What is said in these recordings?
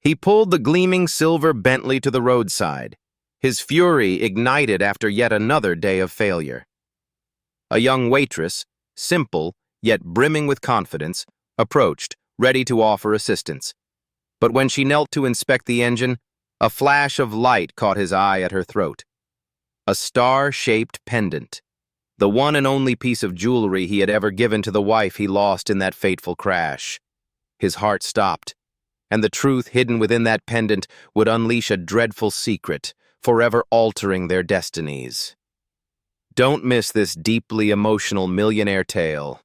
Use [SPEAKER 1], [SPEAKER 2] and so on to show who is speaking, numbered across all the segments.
[SPEAKER 1] He pulled the gleaming silver Bentley to the roadside, his fury ignited after yet another day of failure. A young waitress, simple yet brimming with confidence, approached, ready to offer assistance. But when she knelt to inspect the engine, a flash of light caught his eye at her throat. A star-shaped pendant, the one and only piece of jewelry he had ever given to the wife he lost in that fateful crash. His heart stopped, and the truth hidden within that pendant would unleash a dreadful secret, forever altering their destinies. Don't miss this deeply emotional millionaire tale.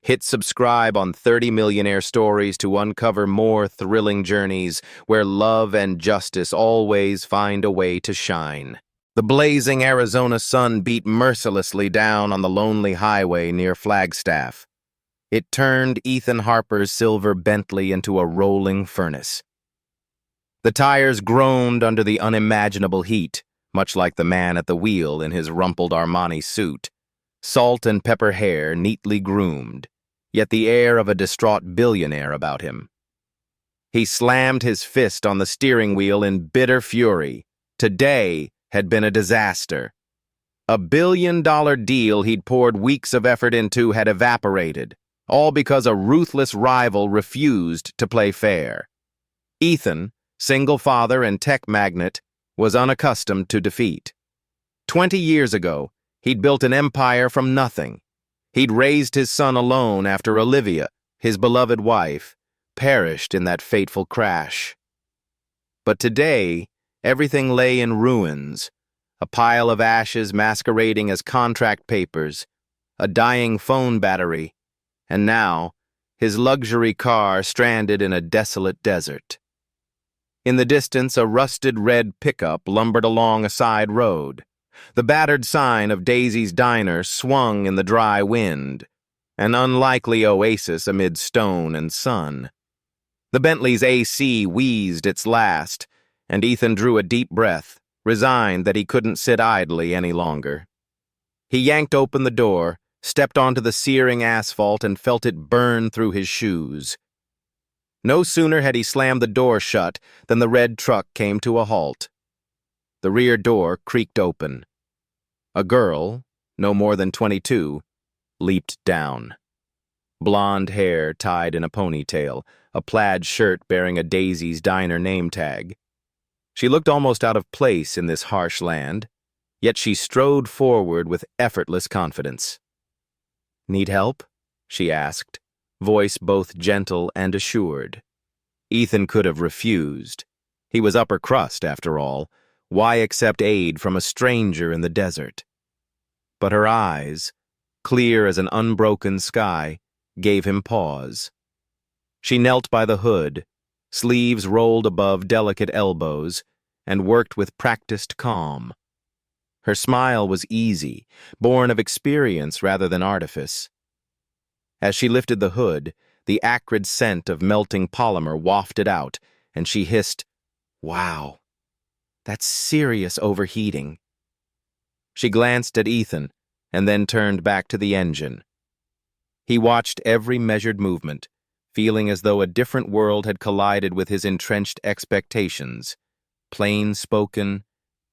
[SPEAKER 1] Hit subscribe on 30 Millionaire Stories to uncover more thrilling journeys where love and justice always find a way to shine. The blazing Arizona sun beat mercilessly down on the lonely highway near Flagstaff. It turned Ethan Harper's silver Bentley into a rolling furnace. The tires groaned under the unimaginable heat, much like the man at the wheel in his rumpled Armani suit, salt and pepper hair neatly groomed, yet the air of a distraught billionaire about him. He slammed his fist on the steering wheel in bitter fury. Today had been a disaster. A billion-dollar deal he'd poured weeks of effort into had evaporated, all because a ruthless rival refused to play fair. Ethan, single father and tech magnate, was unaccustomed to defeat. 20 years ago, he'd built an empire from nothing. He'd raised his son alone after Olivia, his beloved wife, perished in that fateful crash. But today, everything lay in ruins, a pile of ashes masquerading as contract papers, a dying phone battery, and now, his luxury car stranded in a desolate desert. In the distance, a rusted red pickup lumbered along a side road. The battered sign of Daisy's Diner swung in the dry wind, an unlikely oasis amid stone and sun. The Bentley's AC wheezed its last, and Ethan drew a deep breath, resigned that he couldn't sit idly any longer. He yanked open the door, stepped onto the searing asphalt, and felt it burn through his shoes. No sooner had he slammed the door shut than the red truck came to a halt. The rear door creaked open. A girl, no more than 22, leaped down. Blonde hair tied in a ponytail, a plaid shirt bearing a Daisy's Diner name tag. She looked almost out of place in this harsh land, yet she strode forward with effortless confidence. "Need help?" she asked, voice both gentle and assured. Ethan could have refused. He was upper crust, after all. Why accept aid from a stranger in the desert? But her eyes, clear as an unbroken sky, gave him pause. She knelt by the hood, sleeves rolled above delicate elbows, and worked with practiced calm. Her smile was easy, born of experience rather than artifice. As she lifted the hood, the acrid scent of melting polymer wafted out, and she hissed, "Wow, that's serious overheating." She glanced at Ethan, and then turned back to the engine. He watched every measured movement, feeling as though a different world had collided with his entrenched expectations, plain-spoken,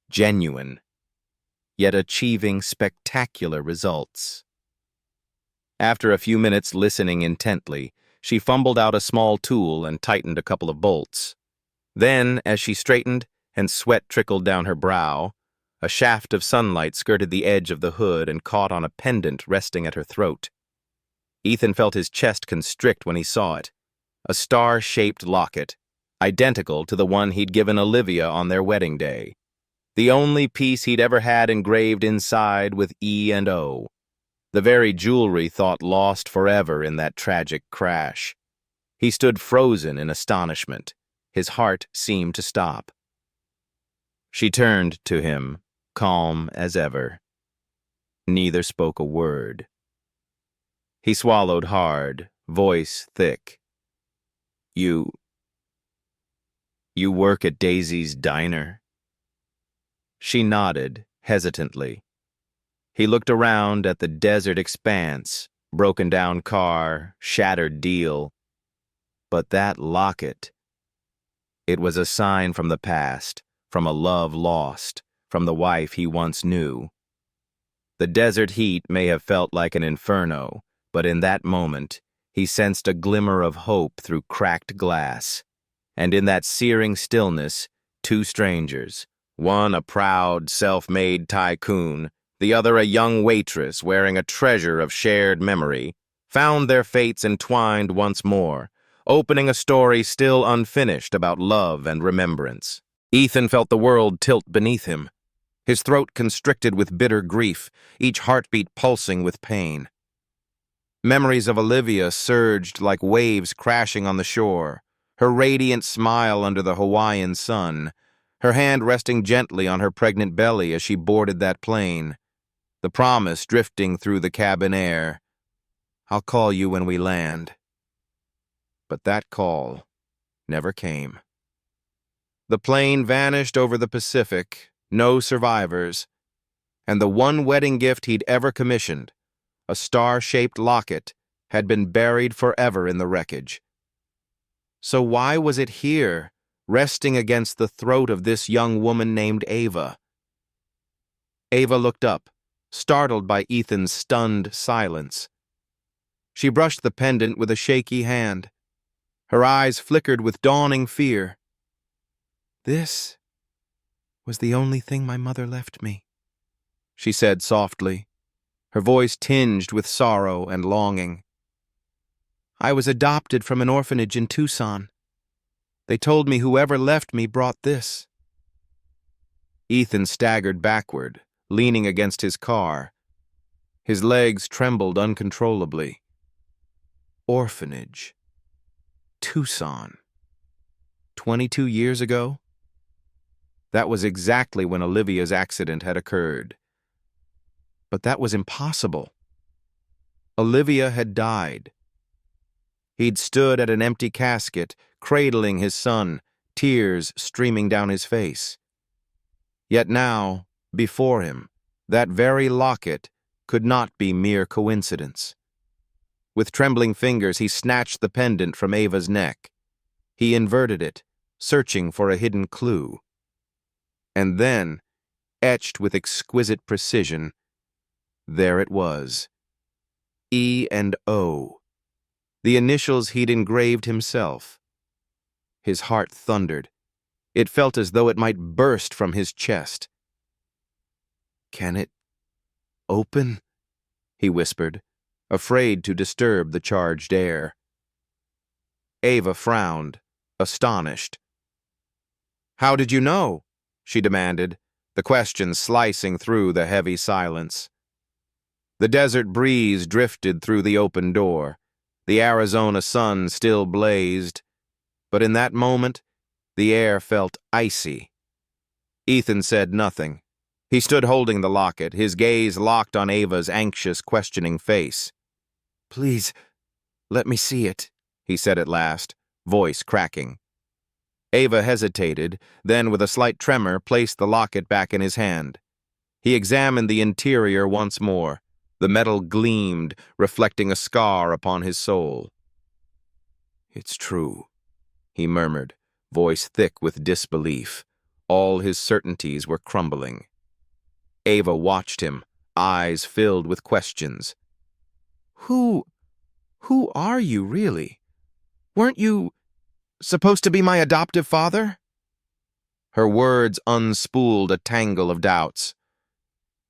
[SPEAKER 1] genuine, yet achieving spectacular results. After a few minutes listening intently, she fumbled out a small tool and tightened a couple of bolts. Then, as she straightened and sweat trickled down her brow, a shaft of sunlight skirted the edge of the hood and caught on a pendant resting at her throat. Ethan felt his chest constrict when he saw it, a star-shaped locket, identical to the one he'd given Olivia on their wedding day, the only piece he'd ever had engraved inside with E and O. The very jewelry thought lost forever in that tragic crash. He stood frozen in astonishment. His heart seemed to stop. She turned to him, calm as ever. Neither spoke a word. He swallowed hard, voice thick. You work at Daisy's Diner?" She nodded, hesitantly. He looked around at the desert expanse, broken-down car, shattered deal. But that locket. It was a sign from the past, from a love lost, from the wife he once knew. The desert heat may have felt like an inferno, but in that moment, he sensed a glimmer of hope through cracked glass. And in that searing stillness, two strangers, one a proud, self-made tycoon, the other a young waitress wearing a treasure of shared memory, found their fates entwined once more, opening a story still unfinished about love and remembrance. Ethan felt the world tilt beneath him, his throat constricted with bitter grief, each heartbeat pulsing with pain. Memories of Olivia surged like waves crashing on the shore, her radiant smile under the Hawaiian sun, her hand resting gently on her pregnant belly as she boarded that plane, the promise drifting through the cabin air, "I'll call you when we land." But that call never came. The plane vanished over the Pacific, no survivors, and the one wedding gift he'd ever commissioned, a star-shaped locket, had been buried forever in the wreckage. So why was it here, resting against the throat of this young woman named Ava? Ava looked up, startled by Ethan's stunned silence. She brushed the pendant with a shaky hand. Her eyes flickered with dawning fear. "This was the only thing my mother left me," she said softly, her voice tinged with sorrow and longing. "I was adopted from an orphanage in Tucson. They told me whoever left me brought this." Ethan staggered backward, leaning against his car. His legs trembled uncontrollably. Orphanage. Tucson. 22 years ago? That was exactly when Olivia's accident had occurred. But that was impossible. Olivia had died. He'd stood at an empty casket, cradling his son, tears streaming down his face. Yet now, before him, that very locket could not be mere coincidence. With trembling fingers, he snatched the pendant from Ava's neck. He inverted it, searching for a hidden clue. And then, etched with exquisite precision, there it was. E and O. The initials he'd engraved himself. His heart thundered. It felt as though it might burst from his chest. "Can it open?" he whispered, afraid to disturb the charged air. Ava frowned, astonished. "How did you know?" she demanded, the question slicing through the heavy silence. The desert breeze drifted through the open door. The Arizona sun still blazed, but in that moment, the air felt icy. Ethan said nothing. He stood holding the locket, his gaze locked on Ava's anxious, questioning face. "Please, let me see it," he said at last, voice cracking. Ava hesitated, then with a slight tremor placed the locket back in his hand. He examined the interior once more. The metal gleamed, reflecting a scar upon his soul. "It's true," he murmured, voice thick with disbelief. All his certainties were crumbling. Ava watched him, eyes filled with questions. Who are you, really? Weren't you supposed to be my adoptive father?" Her words unspooled a tangle of doubts.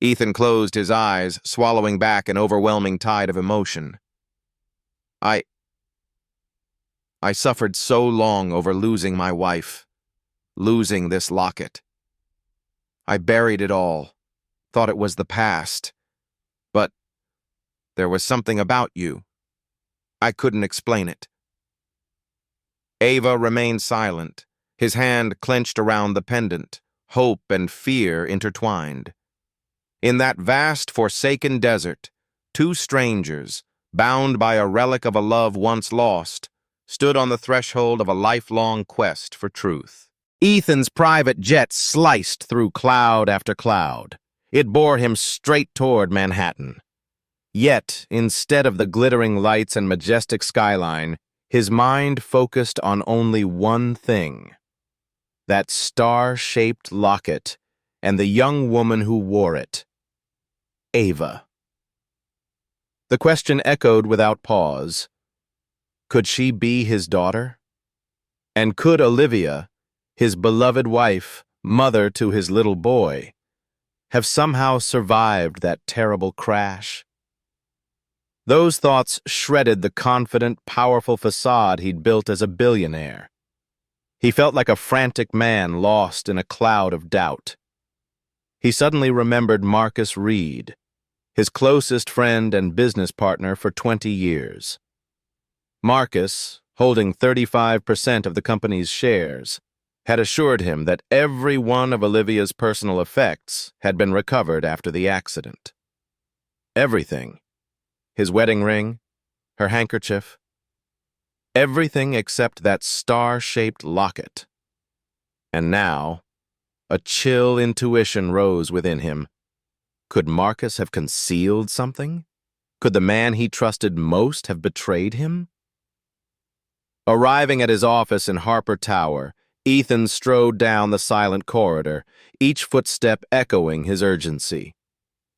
[SPEAKER 1] Ethan closed his eyes, swallowing back an overwhelming tide of emotion. I suffered so long over losing my wife, losing this locket. I buried it all, thought it was the past. But there was something about you. I couldn't explain it." Ava remained silent, his hand clenched around the pendant, hope and fear intertwined. In that vast, forsaken desert, two strangers, bound by a relic of a love once lost, stood on the threshold of a lifelong quest for truth. Ethan's private jet sliced through cloud after cloud. It bore him straight toward Manhattan. Yet, instead of the glittering lights and majestic skyline, his mind focused on only one thing: That star-shaped locket, and the young woman who wore it. Ava. The question echoed without pause. Could she be his daughter? And could Olivia, his beloved wife, mother to his little boy, have somehow survived that terrible crash? Those thoughts shredded the confident, powerful facade he'd built as a billionaire. He felt like a frantic man lost in a cloud of doubt. He suddenly remembered Marcus Reed, his closest friend and business partner for 20 years. Marcus, holding 35% of the company's shares, had assured him that every one of Olivia's personal effects had been recovered after the accident. Everything. His wedding ring, her handkerchief. Everything except that star-shaped locket. And now, a chill intuition rose within him. Could Marcus have concealed something? Could the man he trusted most have betrayed him? Arriving at his office in Harper Tower, Ethan strode down the silent corridor, each footstep echoing his urgency.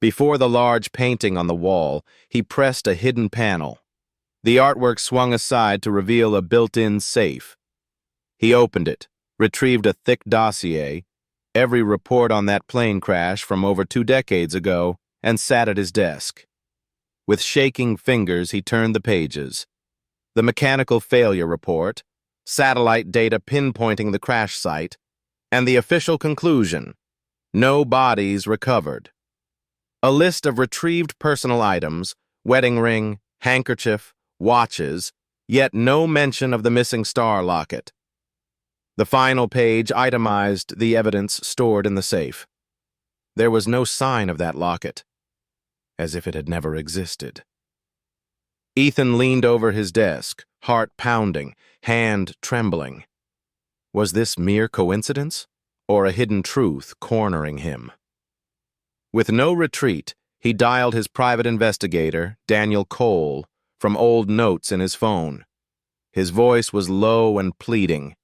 [SPEAKER 1] Before the large painting on the wall, he pressed a hidden panel. The artwork swung aside to reveal a built-in safe. He opened it, retrieved a thick dossier, every report on that plane crash from over 2 decades ago, and sat at his desk. With shaking fingers, he turned the pages. The mechanical failure report, satellite data pinpointing the crash site, and the official conclusion: no bodies recovered. A list of retrieved personal items, wedding ring, handkerchief, watches, yet no mention of the missing star locket. The final page itemized the evidence stored in the safe. There was no sign of that locket, as if it had never existed. Ethan leaned over his desk, heart pounding, hand trembling. Was this mere coincidence, or a hidden truth cornering him? With no retreat, he dialed his private investigator, Daniel Cole, from old notes in his phone. His voice was low and pleading.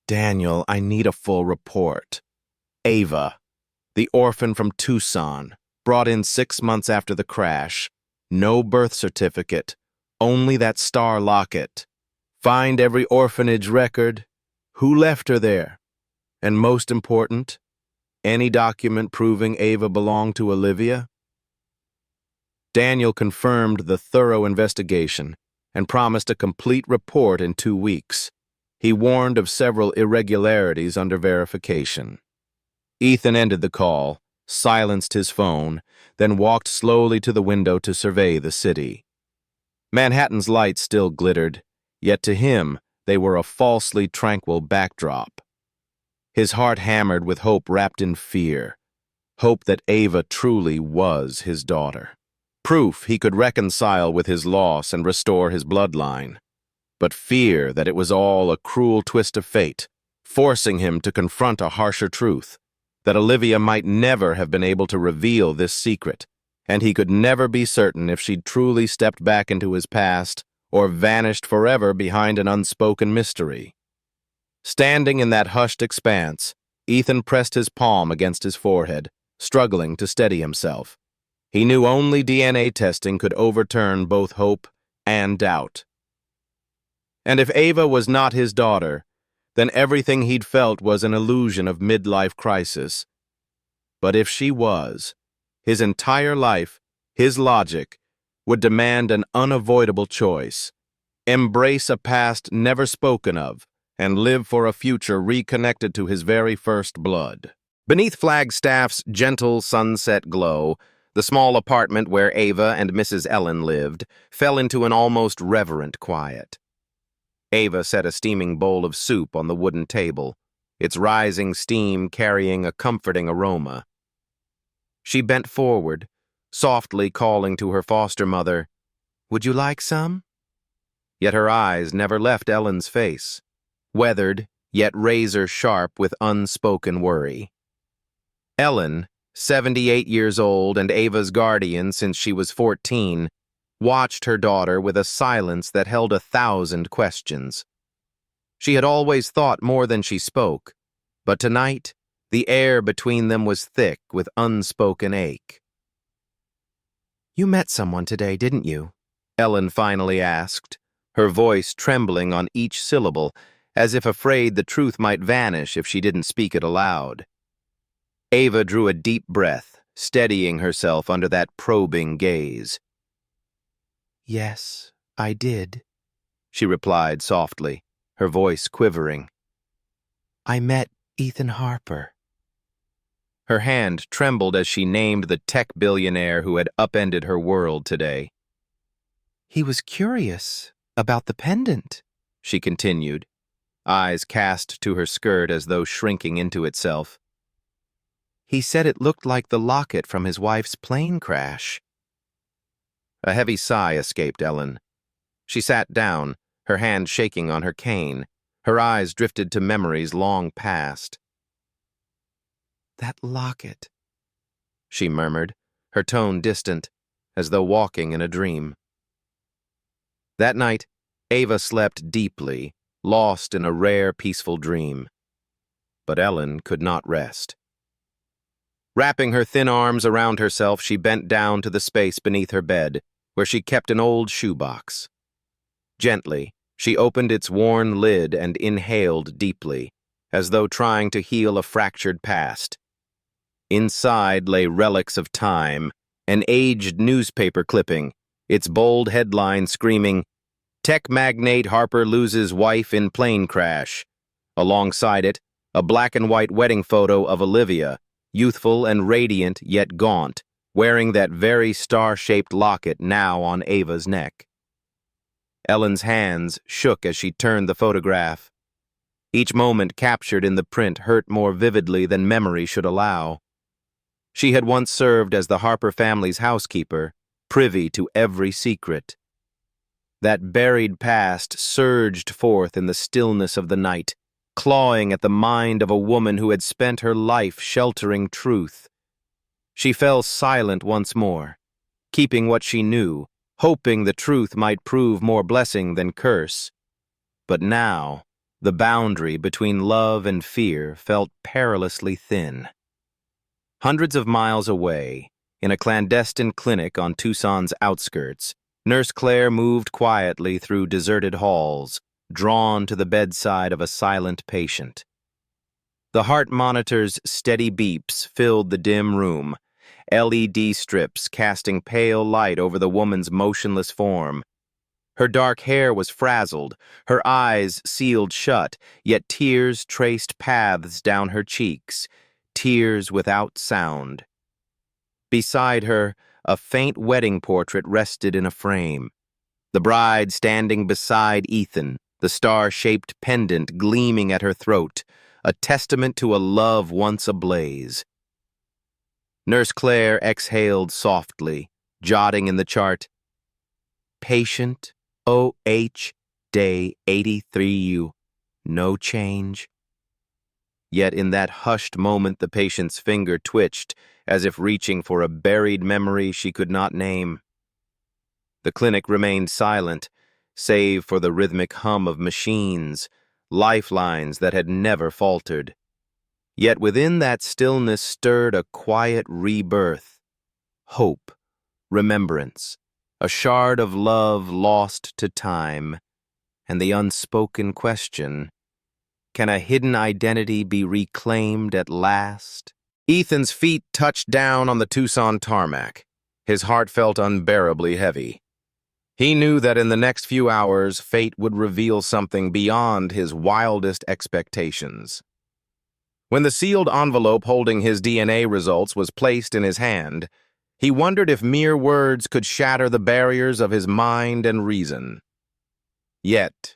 [SPEAKER 1] "Daniel, I need a full report. Ava, the orphan from Tucson, brought in 6 months after the crash. No birth certificate, only that star locket. Find every orphanage record. Who left her there? And most important, any document proving Ava belonged to Olivia?" Daniel confirmed the thorough investigation and promised a complete report in 2 weeks. He warned of several irregularities under verification. Ethan ended the call, silenced his phone, then walked slowly to the window to survey the city. Manhattan's lights still glittered, yet to him they were a falsely tranquil backdrop. His heart hammered with hope wrapped in fear, hope that Ava truly was his daughter. Proof he could reconcile with his loss and restore his bloodline, but fear that it was all a cruel twist of fate, forcing him to confront a harsher truth, that Olivia might never have been able to reveal this secret, and he could never be certain if she'd truly stepped back into his past or vanished forever behind an unspoken mystery. Standing in that hushed expanse, Ethan pressed his palm against his forehead, struggling to steady himself. He knew only DNA testing could overturn both hope and doubt. And if Ava was not his daughter, then everything he'd felt was an illusion of midlife crisis. But if she was, his entire life, his logic, would demand an unavoidable choice: embrace a past never spoken of, and live for a future reconnected to his very first blood. Beneath Flagstaff's gentle sunset glow, the small apartment where Ava and Mrs. Ellen lived fell into an almost reverent quiet. Ava set a steaming bowl of soup on the wooden table, its rising steam carrying a comforting aroma. She bent forward, softly calling to her foster mother, "Would you like some?" Yet her eyes never left Ellen's face, weathered yet razor-sharp with unspoken worry. Ellen, 78 years old and Ava's guardian since she was 14, watched her daughter with a silence that held 1,000 questions. She had always thought more than she spoke, But tonight, the air between them was thick with unspoken ache. "You met someone today, didn't you?" Ellen finally asked, her voice trembling on each syllable, as if afraid the truth might vanish if she didn't speak it aloud. Ava drew a deep breath, steadying herself under that probing gaze. "Yes, I did," she replied softly, her voice quivering. "I met Ethan Harper." Her hand trembled as she named the tech billionaire who had upended her world today. "He was curious about the pendant," she continued, eyes cast to her skirt as though shrinking into itself. "He said it looked like the locket from his wife's plane crash." A heavy sigh escaped Ellen. She sat down, her hand shaking on her cane. Her eyes drifted to memories long past. "That locket," she murmured, her tone distant, as though walking in a dream. That night, Ava slept deeply, lost in a rare, peaceful dream. But Ellen could not rest. Wrapping her thin arms around herself, she bent down to the space beneath her bed, where she kept an old shoebox. Gently, she opened its worn lid and inhaled deeply, as though trying to heal a fractured past. Inside lay relics of time, an aged newspaper clipping, its bold headline screaming, "Tech magnate Harper loses wife in plane crash." Alongside it, a black and white wedding photo of Olivia, youthful and radiant yet gaunt, wearing that very star-shaped locket now on Ava's neck. Ellen's hands shook as she turned the photograph. Each moment captured in the print hurt more vividly than memory should allow. She had once served as the Harper family's housekeeper, privy to every secret. That buried past surged forth in the stillness of the night, clawing at the mind of a woman who had spent her life sheltering truth. She fell silent once more, keeping what she knew, hoping the truth might prove more blessing than curse. But now, the boundary between love and fear felt perilously thin. Hundreds of miles away, in a clandestine clinic on Tucson's outskirts, Nurse Claire moved quietly through deserted halls, drawn to the bedside of a silent patient. The heart monitor's steady beeps filled the dim room, LED strips casting pale light over the woman's motionless form. Her dark hair was frazzled, her eyes sealed shut, yet tears traced paths down her cheeks, tears without sound. Beside her, a faint wedding portrait rested in a frame. The bride standing beside Ethan, the star-shaped pendant gleaming at her throat, a testament to a love once ablaze. Nurse Claire exhaled softly, jotting in the chart, "Patient OH, day 83U, no change." Yet in that hushed moment the patient's finger twitched, as if reaching for a buried memory she could not name. The clinic remained silent, save for the rhythmic hum of machines, lifelines that had never faltered. Yet within that stillness stirred a quiet rebirth, hope, remembrance, a shard of love lost to time, and the unspoken question, can a hidden identity be reclaimed at last? Ethan's feet touched down on the Tucson tarmac. His heart felt unbearably heavy. He knew that in the next few hours, fate would reveal something beyond his wildest expectations. When the sealed envelope holding his DNA results was placed in his hand, he wondered if mere words could shatter the barriers of his mind and reason. Yet,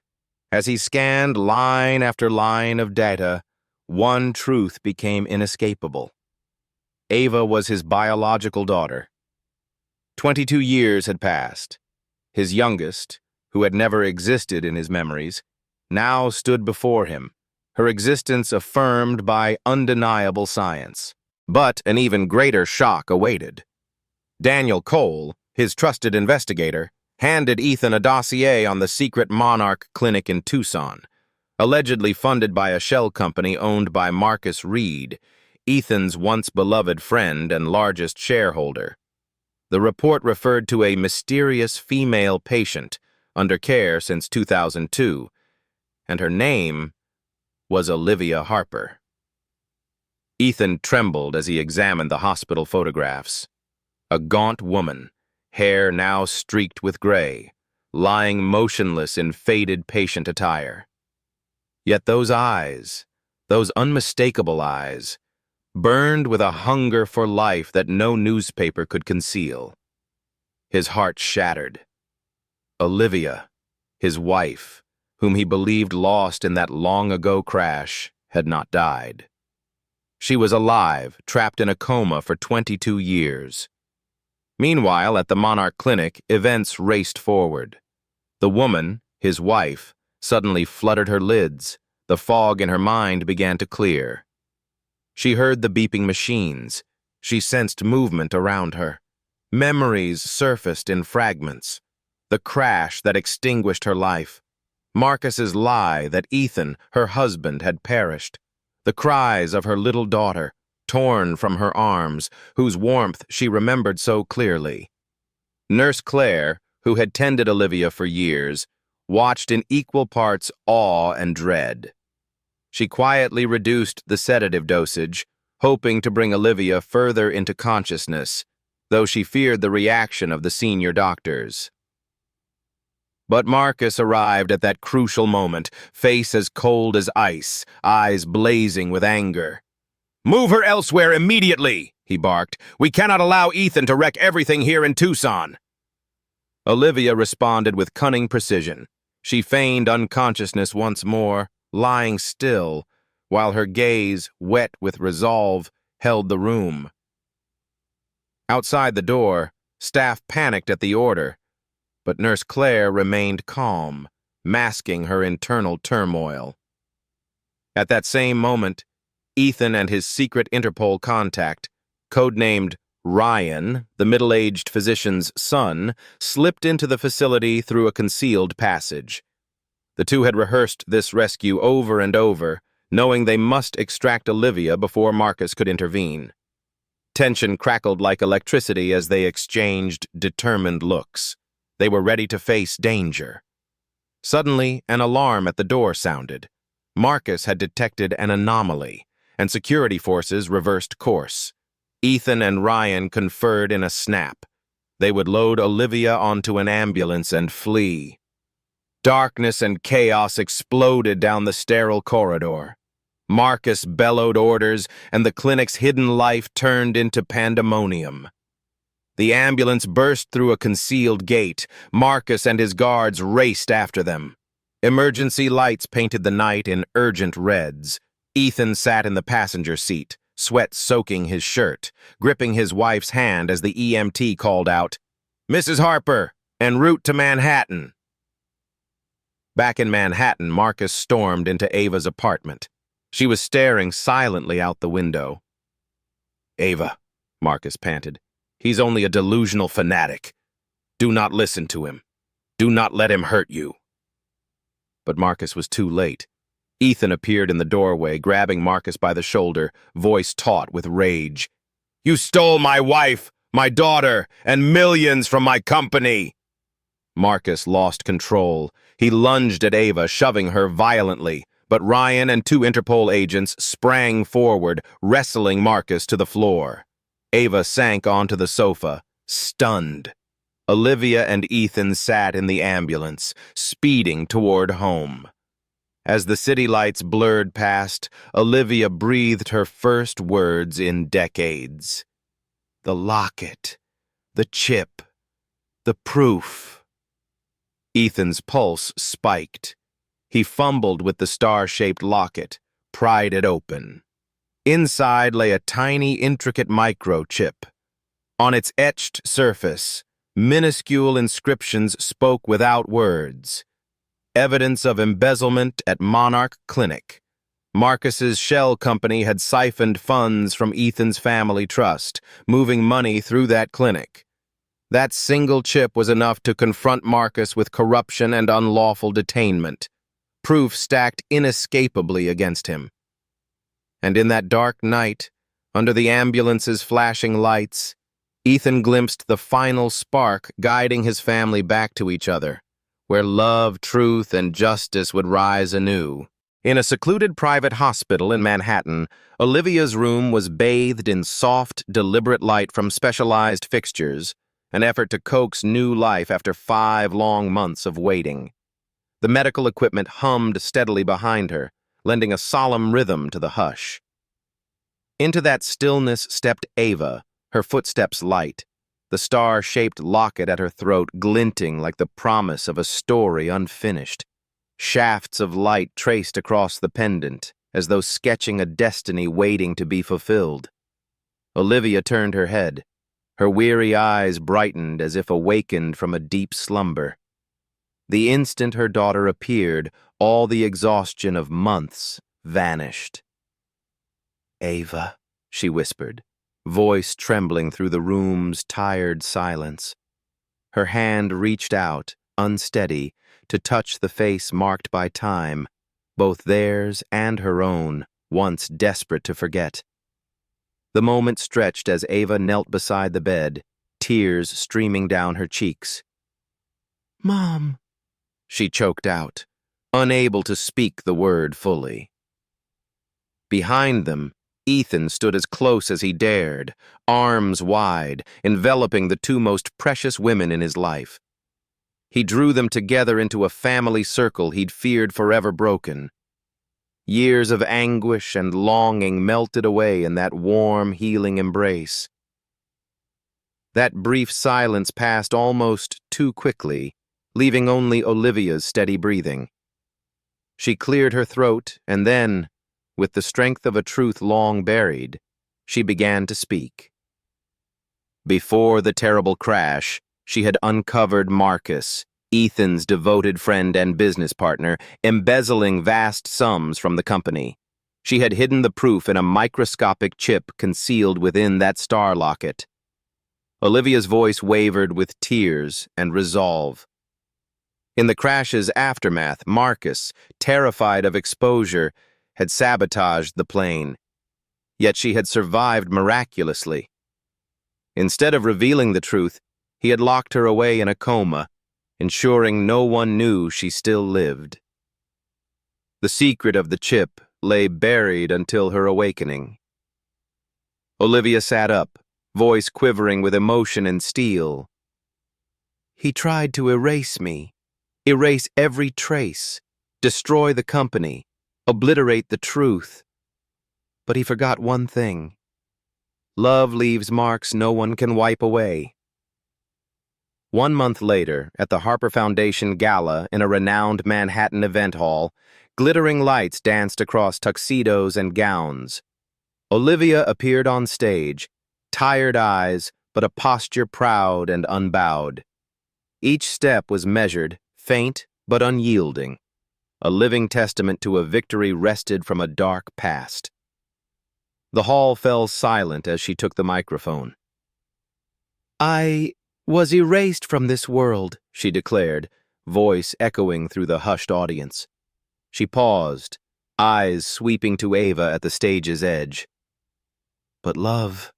[SPEAKER 1] as he scanned line after line of data, one truth became inescapable. Ava was his biological daughter. 22 years had passed. His youngest, who had never existed in his memories, now stood before him, her existence affirmed by undeniable science. But an even greater shock awaited. Daniel Cole, his trusted investigator, handed Ethan a dossier on the secret Monarch clinic in Tucson, allegedly funded by a shell company owned by Marcus Reed, Ethan's once beloved friend and largest shareholder. The report referred to a mysterious female patient under care since 2002, and her name was Olivia Harper. Ethan trembled as he examined the hospital photographs. A gaunt woman, hair now streaked with gray, lying motionless in faded patient attire. Yet those eyes, those unmistakable eyes, burned with a hunger for life that no newspaper could conceal. His heart shattered. Olivia, his wife, whom he believed lost in that long-ago crash, had not died. She was alive, trapped in a coma for 22 years. Meanwhile, at the Monarch Clinic, events raced forward. The woman, his wife, suddenly fluttered her lids. The fog in her mind began to clear. She heard the beeping machines. She sensed movement around her. Memories surfaced in fragments. The crash that extinguished her life. Marcus's lie that Ethan, her husband, had perished. The cries of her little daughter, torn from her arms, whose warmth she remembered so clearly. Nurse Claire, who had tended Olivia for years, watched in equal parts awe and dread. She quietly reduced the sedative dosage, hoping to bring Olivia further into consciousness, though she feared the reaction of the senior doctors. But Marcus arrived at that crucial moment, face as cold as ice, eyes blazing with anger. "Move her elsewhere immediately," he barked. "We cannot allow Ethan to wreck everything here in Tucson." Olivia responded with cunning precision. She feigned unconsciousness once more, lying still, while her gaze, wet with resolve, held the room. Outside the door, staff panicked at the order, but Nurse Claire remained calm, masking her internal turmoil. At that same moment, Ethan and his secret Interpol contact, codenamed Ryan, the middle-aged physician's son, slipped into the facility through a concealed passage. The two had rehearsed this rescue over and over, knowing they must extract Olivia before Marcus could intervene. Tension crackled like electricity as they exchanged determined looks. They were ready to face danger. Suddenly, an alarm at the door sounded. Marcus had detected an anomaly, and security forces reversed course. Ethan and Ryan conferred in a snap. They would load Olivia onto an ambulance and flee. Darkness and chaos exploded down the sterile corridor. Marcus bellowed orders, and the clinic's hidden life turned into pandemonium. The ambulance burst through a concealed gate. Marcus and his guards raced after them. Emergency lights painted the night in urgent reds. Ethan sat in the passenger seat, sweat soaking his shirt, gripping his wife's hand as the EMT called out, "Mrs. Harper, en route to Manhattan." Back in Manhattan, Marcus stormed into Ava's apartment. She was staring silently out the window. "Ava," Marcus panted, "he's only a delusional fanatic. Do not listen to him. Do not let him hurt you." But Marcus was too late. Ethan appeared in the doorway, grabbing Marcus by the shoulder, voice taut with rage. "You stole my wife, my daughter, and millions from my company!" Marcus lost control. He lunged at Ava, shoving her violently, but Ryan and two Interpol agents sprang forward, wrestling Marcus to the floor. Ava sank onto the sofa, stunned. Olivia and Ethan sat in the ambulance, speeding toward home. As the city lights blurred past, Olivia breathed her first words in decades. The locket, the chip, the proof. Ethan's pulse spiked. He fumbled with the star-shaped locket, pried it open. Inside lay a tiny, intricate microchip. On its etched surface, minuscule inscriptions spoke without words. Evidence of embezzlement at Monarch Clinic. Marcus's shell company had siphoned funds from Ethan's family trust, moving money through that clinic. That single chip was enough to confront Marcus with corruption and unlawful detainment. proof stacked inescapably against him. And in that dark night, under the ambulance's flashing lights, Ethan glimpsed the final spark guiding his family back to each other, where love, truth, and justice would rise anew. In a secluded private hospital in Manhattan, Olivia's room was bathed in soft, deliberate light from specialized fixtures, an effort to coax new life after 5 long months of waiting. The medical equipment hummed steadily behind her, lending a solemn rhythm to the hush. Into that stillness stepped Ava, her footsteps light, the star-shaped locket at her throat glinting like the promise of a story unfinished. Shafts of light traced across the pendant, as though sketching a destiny waiting to be fulfilled. Olivia turned her head. Her weary eyes brightened as if awakened from a deep slumber. The instant her daughter appeared, all the exhaustion of months vanished. "Ava," she whispered, voice trembling through the room's tired silence. Her hand reached out, unsteady, to touch the face marked by time, both theirs and her own, once desperate to forget. The moment stretched as Ava knelt beside the bed, tears streaming down her cheeks. "Mom," she choked out, unable to speak the word fully. Behind them, Ethan stood as close as he dared, arms wide, enveloping the 2 most precious women in his life. He drew them together into a family circle he'd feared forever broken. Years of anguish and longing melted away in that warm, healing embrace. That brief silence passed almost too quickly, leaving only Olivia's steady breathing. She cleared her throat, and then, with the strength of a truth long buried, she began to speak. Before the terrible crash, she had uncovered Marcus, Ethan's devoted friend and business partner, embezzling vast sums from the company. She had hidden the proof in a microscopic chip concealed within that star locket. Olivia's voice wavered with tears and resolve. In the crash's aftermath, Marcus, terrified of exposure, had sabotaged the plane. Yet she had survived miraculously. Instead of revealing the truth, he had locked her away in a coma, ensuring no one knew she still lived. The secret of the chip lay buried until her awakening. Olivia sat up, voice quivering with emotion and steel. "He tried to erase me, erase every trace, destroy the company, obliterate the truth. But he forgot one thing. Love leaves marks no one can wipe away." 1 month later, at the Harper Foundation Gala in a renowned Manhattan event hall, glittering lights danced across tuxedos and gowns. Olivia appeared on stage, tired eyes, but a posture proud and unbowed. Each step was measured, faint but unyielding, a living testament to a victory wrested from a dark past. The hall fell silent as she took the microphone. "I was erased from this world," she declared, voice echoing through the hushed audience. She paused, eyes sweeping to Ava at the stage's edge. "But love,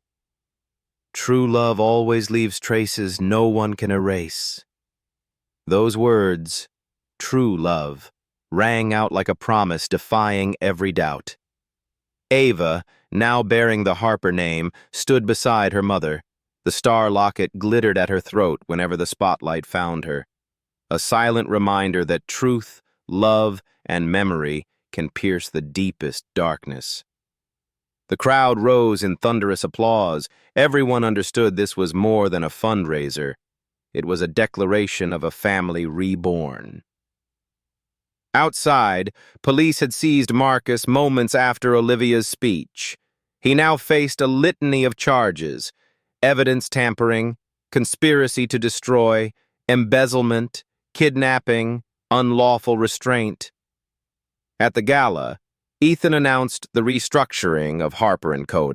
[SPEAKER 1] true love always leaves traces no one can erase." Those words, true love, rang out like a promise defying every doubt. Ava, now bearing the Harper name, stood beside her mother. The star locket glittered at her throat whenever the spotlight found her, a silent reminder that truth, love, and memory can pierce the deepest darkness. The crowd rose in thunderous applause. Everyone understood this was more than a fundraiser. It was a declaration of a family reborn. Outside, police had seized Marcus moments after Olivia's speech. He now faced a litany of charges: evidence tampering, conspiracy to destroy, embezzlement, kidnapping, unlawful restraint. At the gala, Ethan announced the restructuring of Harper & Co.,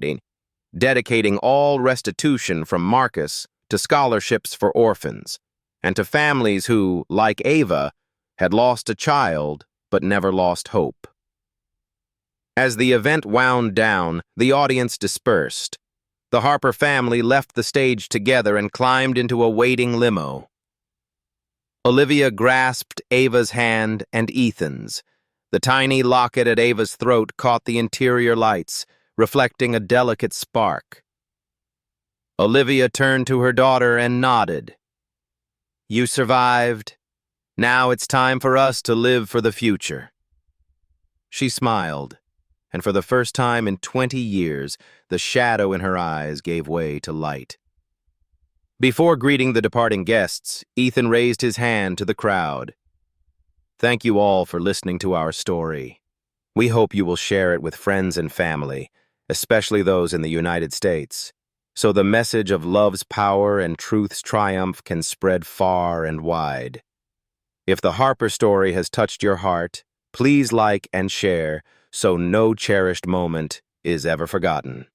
[SPEAKER 1] dedicating all restitution from Marcus to scholarships for orphans, and to families who, like Ava, had lost a child but never lost hope. As the event wound down, the audience dispersed. The Harper family left the stage together and climbed into a waiting limo. Olivia grasped Ava's hand and Ethan's. The tiny locket at Ava's throat caught the interior lights, reflecting a delicate spark. Olivia turned to her daughter and nodded. "You survived. Now it's time for us to live for the future." She smiled, and for the first time in 20 years, the shadow in her eyes gave way to light. Before greeting the departing guests, Ethan raised his hand to the crowd. "Thank you all for listening to our story. We hope you will share it with friends and family, especially those in the United States, so the message of love's power and truth's triumph can spread far and wide. If the Harper story has touched your heart, please like and share so no cherished moment is ever forgotten."